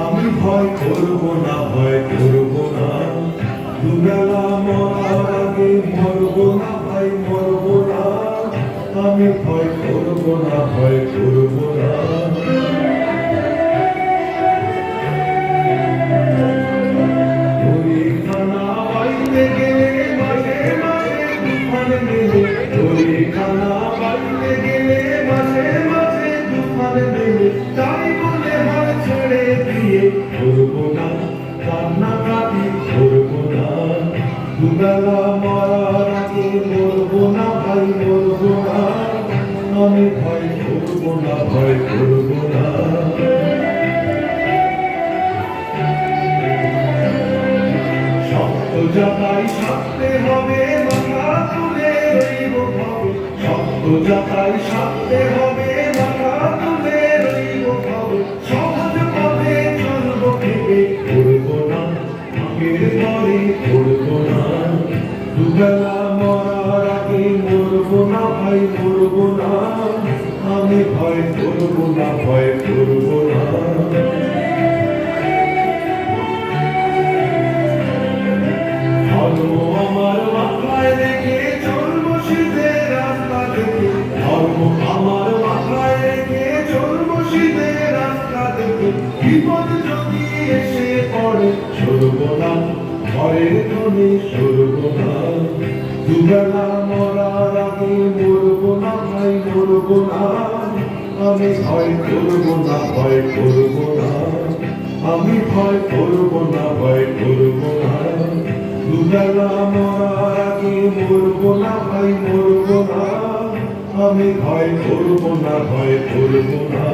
আমি ভয় করব না, ভয় করব না, দুবেলা মরার আগে মরব না, ভাই মরব না, আমি ভয় করব না, ভয় করব না। খানা বাইতে গেলে মাঝে মাঝে তুফান মেলে, খানা বাইতে গেলে মাঝে মাঝে তুফান মেলে, তাই বলে হাল ছেড়ে দিয়ে করব না, কান্নাকাটি করব না, দুবেলা মরার আগে মরব না, ভাই মরব না, আমি ভয় করব না, ভয় করব না। যাতাই সাথে হবে মাথা তুলে রইব ভাবে, শব্দ যাতাই সাথে হবে মাথা তুলে রইব ভাবে, সহজ পথে চলব ভেবে করব না, আগের পরে করব না, দুবেলা মরার আগে মরব না, ভাই মরব না, আমি ভয় করব না, ভয় করব না। আমার মাথায় রেখে চলব শীতের রাস্তা দেখে, ধর্ম আমার মাথায় রেখে চলব শীতের রাস্তা দেখে, বিপদ যদি এসে পড়ে সরব না, ভয়ের ধ্বনি সরব না, দুবেলা মরার আগে মরব না, ভাই মরব না, আমি ভয় করব না, ভয় করব না, আমি ভয় করব না, ভয় করব না, দুবেলা মরার আগে মরব না, ভাই মরব না, আমি ভয় করব না, ভয় করব না।